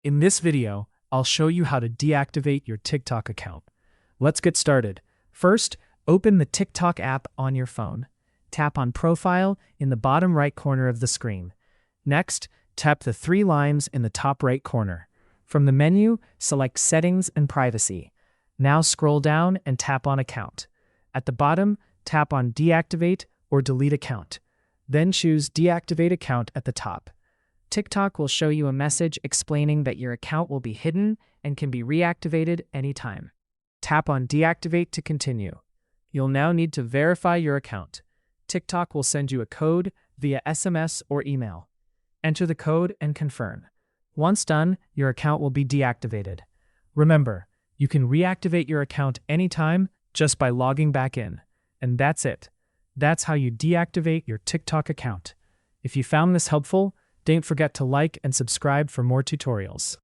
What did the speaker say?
In this video, I'll show you how to deactivate your TikTok account. Let's get started. First, open the TikTok app on your phone. Tap on Profile in the bottom right corner of the screen. Next, tap the three lines in the top right corner. From the menu, select Settings and Privacy. Now scroll down and tap on Account. At the bottom, tap on Deactivate or Delete Account. Then choose Deactivate Account at the top. TikTok will show you a message explaining that your account will be hidden and can be reactivated anytime. Tap on Deactivate to continue. You'll now need to verify your account. TikTok will send you a code via SMS or email. Enter the code and confirm. Once done, your account will be deactivated. Remember, you can reactivate your account anytime just by logging back in. And that's it. That's how you deactivate your TikTok account. If you found this helpful, don't forget to like and subscribe for more tutorials.